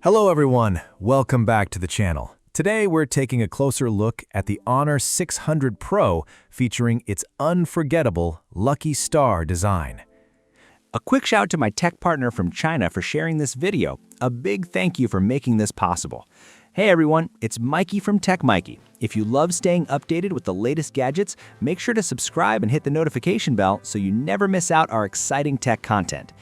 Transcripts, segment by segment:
Hello everyone, welcome back to the channel. Today we're taking a closer look at the Honor 600 Pro featuring its unforgettable Lucky Star design. A quick shout to my tech partner from China for sharing this video. A big thank you for making this possible. Hey everyone, it's Maiky from techmaiky. If you love staying updated with the latest gadgets, make sure to subscribe and hit the notification bell so you never miss out our exciting tech content.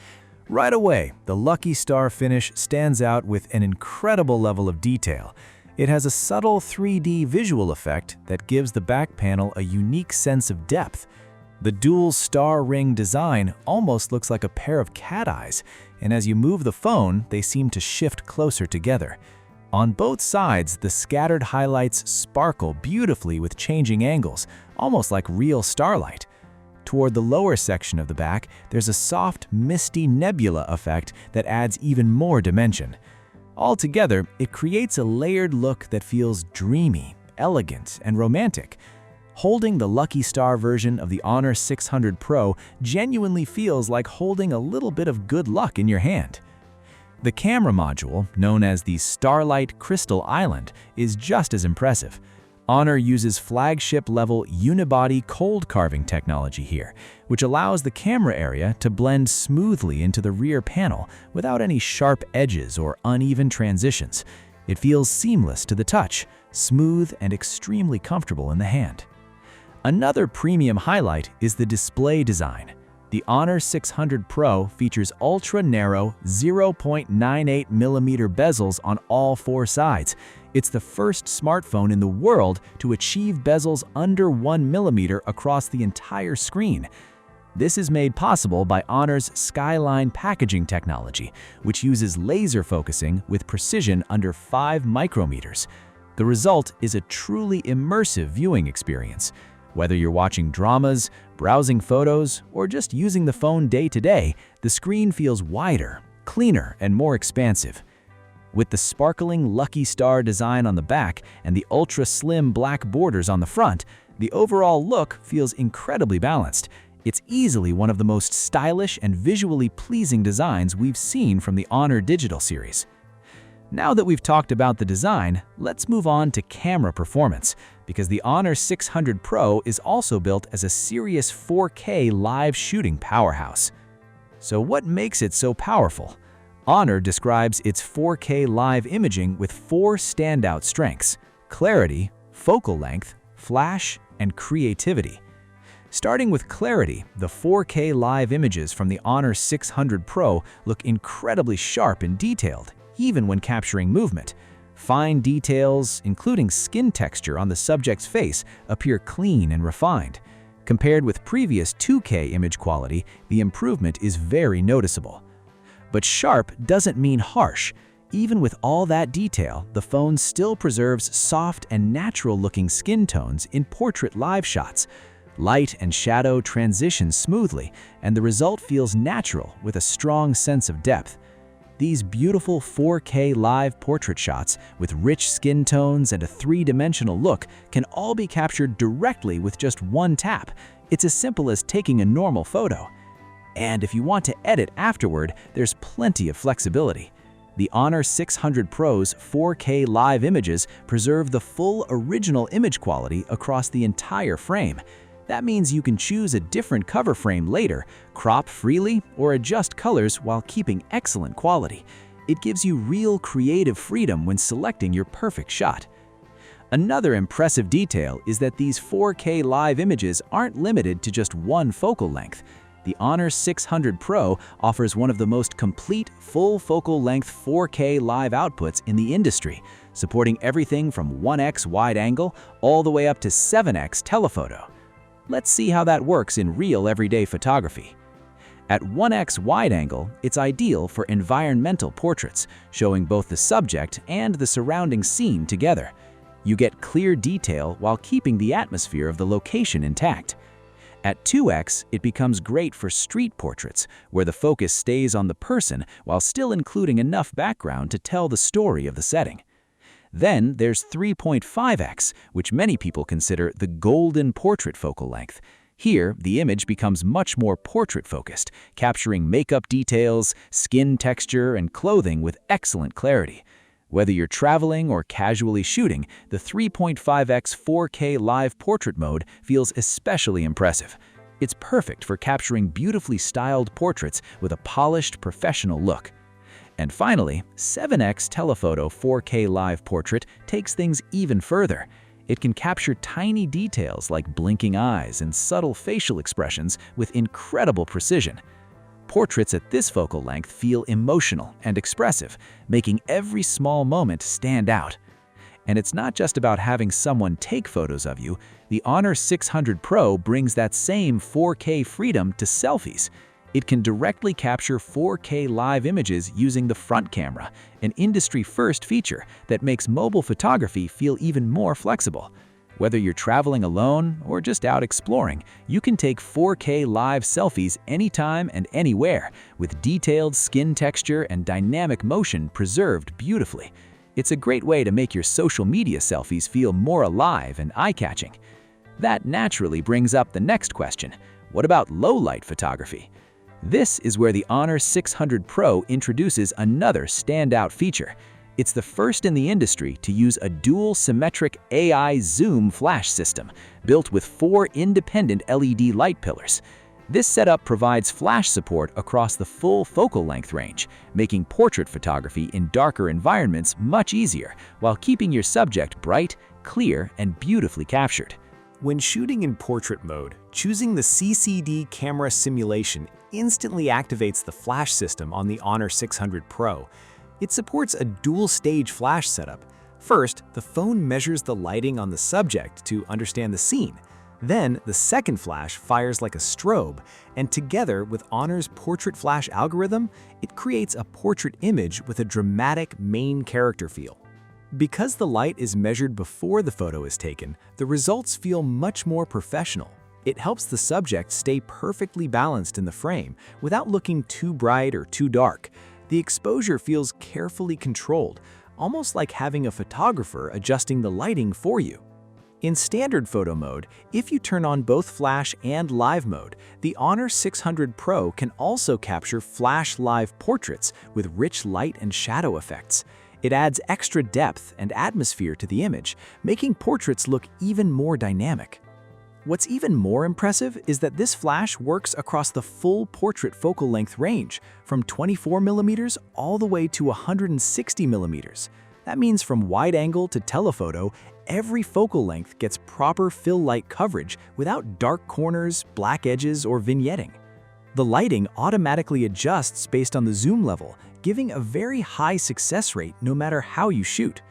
Right away, the Lucky Star finish stands out with an incredible level of detail. It has a subtle 3D visual effect that gives the back panel a unique sense of depth. The dual star ring design almost looks like a pair of cat eyes, and as you move the phone, they seem to shift closer together. On both sides, the scattered highlights sparkle beautifully with changing angles, almost like real starlight. Toward the lower section of the back, there's a soft, misty nebula effect that adds even more dimension. Altogether, it creates a layered look that feels dreamy, elegant, and romantic. Holding the Lucky Star version of the Honor 600 Pro genuinely feels like holding a little bit of good luck in your hand. The camera module, known as the Starlight Crystal Island, is just as impressive. Honor uses flagship-level unibody cold carving technology here, which allows the camera area to blend smoothly into the rear panel without any sharp edges or uneven transitions. It feels seamless to the touch, smooth and extremely comfortable in the hand. Another premium highlight is the display design. The Honor 600 Pro features ultra-narrow 0.98mm bezels on all four sides. It's the first smartphone in the world to achieve bezels under 1mm across the entire screen. This is made possible by Honor's Skyline packaging technology, which uses laser focusing with precision under 5 micrometers. The result is a truly immersive viewing experience. Whether you're watching dramas, browsing photos, or just using the phone day to day, the screen feels wider, cleaner, and more expansive. With the sparkling Lucky Star design on the back and the ultra-slim black borders on the front, the overall look feels incredibly balanced. It's easily one of the most stylish and visually pleasing designs we've seen from the Honor Digital series. Now that we've talked about the design, let's move on to camera performance, because the Honor 600 Pro is also built as a serious 4K live shooting powerhouse. So what makes it so powerful? Honor describes its 4K live imaging with 4 standout strengths: clarity, focal length, flash, and creativity. Starting with clarity, the 4K live images from the Honor 600 Pro look incredibly sharp and detailed, even when capturing movement. Fine details, including skin texture on the subject's face, appear clean and refined. Compared with previous 2K image quality, the improvement is very noticeable. But sharp doesn't mean harsh. Even with all that detail, the phone still preserves soft and natural-looking skin tones in portrait live shots. Light and shadow transition smoothly, and the result feels natural with a strong sense of depth. These beautiful 4K live portrait shots with rich skin tones and a 3-dimensional look can all be captured directly with just one tap. It's as simple as taking a normal photo. And if you want to edit afterward, there's plenty of flexibility. The Honor 600 Pro's 4K live images preserve the full original image quality across the entire frame. That means you can choose a different cover frame later, crop freely, or adjust colors while keeping excellent quality. It gives you real creative freedom when selecting your perfect shot. Another impressive detail is that these 4K live images aren't limited to just one focal length. The Honor 600 Pro offers one of the most complete full focal length 4K live outputs in the industry, supporting everything from 1x wide angle all the way up to 7x telephoto. Let's see how that works in real everyday photography. At 1x wide angle, it's ideal for environmental portraits, showing both the subject and the surrounding scene together. You get clear detail while keeping the atmosphere of the location intact. At 2x, it becomes great for street portraits, where the focus stays on the person while still including enough background to tell the story of the setting. Then there's 3.5x, which many people consider the golden portrait focal length. Here, the image becomes much more portrait-focused, capturing makeup details, skin texture, and clothing with excellent clarity. Whether you're traveling or casually shooting, the 3.5x 4K live portrait mode feels especially impressive. It's perfect for capturing beautifully styled portraits with a polished, professional look. And finally, 7x telephoto 4K live portrait takes things even further. It can capture tiny details like blinking eyes and subtle facial expressions with incredible precision. Portraits at this focal length feel emotional and expressive, making every small moment stand out. And it's not just about having someone take photos of you. The Honor 600 Pro brings that same 4K freedom to selfies. It can directly capture 4K live images using the front camera, an industry-first feature that makes mobile photography feel even more flexible. Whether you're traveling alone or just out exploring, you can take 4K live selfies anytime and anywhere, with detailed skin texture and dynamic motion preserved beautifully. It's a great way to make your social media selfies feel more alive and eye-catching. That naturally brings up the next question: what about low-light photography? This is where the Honor 600 Pro introduces another standout feature. It's the first in the industry to use a dual-symmetric AI zoom flash system, built with 4 independent LED light pillars. This setup provides flash support across the full focal length range, making portrait photography in darker environments much easier, while keeping your subject bright, clear, and beautifully captured. When shooting in portrait mode, choosing the CCD camera simulation instantly activates the flash system on the Honor 600 Pro. It supports a dual-stage flash setup. First, the phone measures the lighting on the subject to understand the scene. Then, the second flash fires like a strobe, and together with Honor's portrait flash algorithm, it creates a portrait image with a dramatic main character feel. Because the light is measured before the photo is taken, the results feel much more professional. It helps the subject stay perfectly balanced in the frame without looking too bright or too dark. The exposure feels carefully controlled, almost like having a photographer adjusting the lighting for you. In standard photo mode, if you turn on both flash and live mode, the Honor 600 Pro can also capture flash live portraits with rich light and shadow effects. It adds extra depth and atmosphere to the image, making portraits look even more dynamic. What's even more impressive is that this flash works across the full portrait focal length range, from 24mm all the way to 160mm. That means from wide angle to telephoto, every focal length gets proper fill light coverage without dark corners, black edges, or vignetting. The lighting automatically adjusts based on the zoom level, giving a very high success rate no matter how you shoot.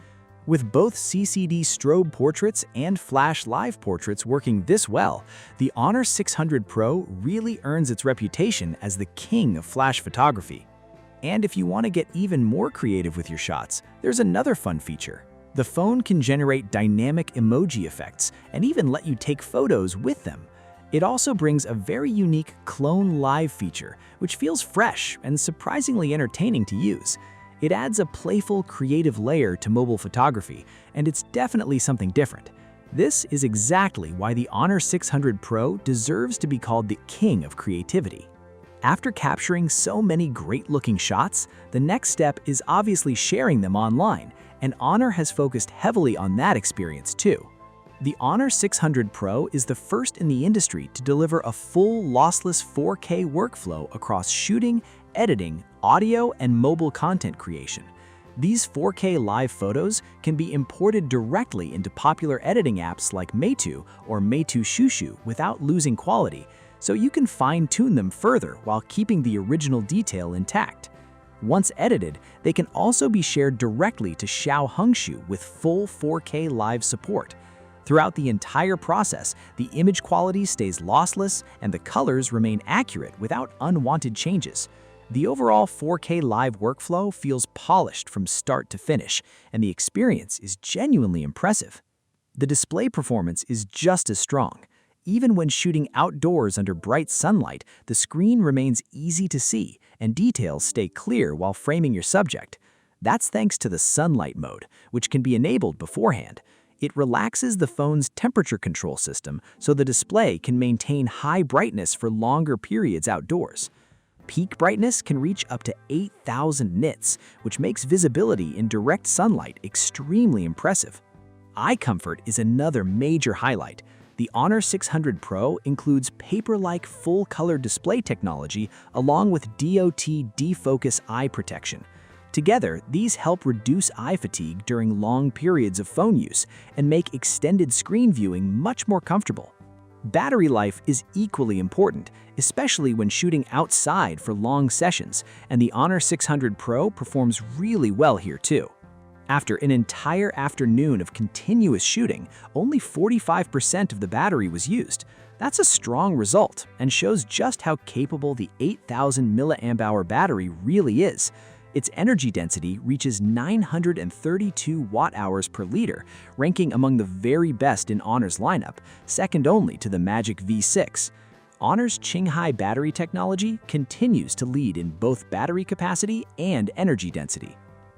With both CCD strobe portraits and flash live portraits working this well, the Honor 600 Pro really earns its reputation as the king of flash photography. And if you want to get even more creative with your shots, there's another fun feature. The phone can generate dynamic emoji effects and even let you take photos with them. It also brings a very unique Clone Live feature, which feels fresh and surprisingly entertaining to use. It adds a playful, creative layer to mobile photography, and it's definitely something different. This is exactly why the Honor 600 Pro deserves to be called the king of creativity. After capturing so many great-looking shots, the next step is obviously sharing them online, and Honor has focused heavily on that experience too. The Honor 600 Pro is the first in the industry to deliver a full lossless 4K workflow across shooting, editing, audio, and mobile content creation. These 4K live photos can be imported directly into popular editing apps like Maiky or Meitu Shushu without losing quality, so you can fine-tune them further while keeping the original detail intact. Once edited, they can also be shared directly to Xiaohongshu with full 4K live support. Throughout the entire process, the image quality stays lossless and the colors remain accurate without unwanted changes. The overall 4K live workflow feels polished from start to finish, and the experience is genuinely impressive. The display performance is just as strong. Even when shooting outdoors under bright sunlight, the screen remains easy to see, and details stay clear while framing your subject. That's thanks to the sunlight mode, which can be enabled beforehand. It relaxes the phone's temperature control system so the display can maintain high brightness for longer periods outdoors. Peak brightness can reach up to 8,000 nits, which makes visibility in direct sunlight extremely impressive. Eye comfort is another major highlight. The Honor 600 Pro includes paper-like full-color display technology along with DOT defocus eye protection. Together, these help reduce eye fatigue during long periods of phone use and make extended screen viewing much more comfortable. Battery life is equally important, especially when shooting outside for long sessions, and the Honor 600 Pro performs really well here too. After an entire afternoon of continuous shooting, only 45% of the battery was used. That's a strong result and shows just how capable the 8,000 mAh battery really is. Its energy density reaches 932 watt-hours per liter, ranking among the very best in Honor's lineup, second only to the Magic V6. Honor's Qinghai battery technology continues to lead in both battery capacity and energy density.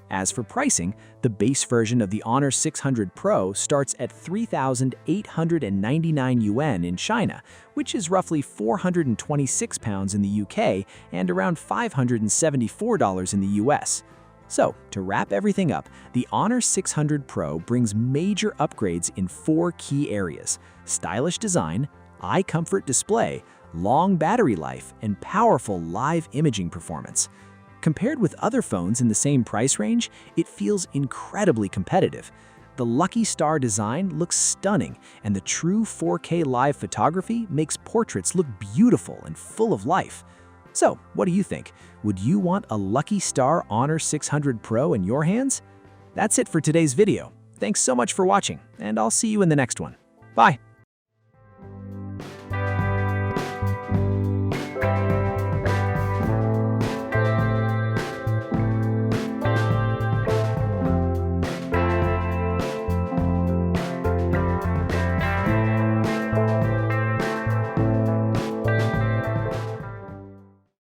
As for pricing, the base version of the Honor 600 Pro starts at 3,899 yuan in China, which is roughly 426 pounds in the UK and around $574 in the US. So, to wrap everything up, the Honor 600 Pro brings major upgrades in 4 key areas: stylish design, eye comfort display, long battery life, and powerful live imaging performance. Compared with other phones in the same price range, it feels incredibly competitive. The Lucky Star design looks stunning, and the true 4K live photography makes portraits look beautiful and full of life. So, what do you think? Would you want a Lucky Star Honor 600 Pro in your hands? That's it for today's video. Thanks so much for watching, and I'll see you in the next one. Bye!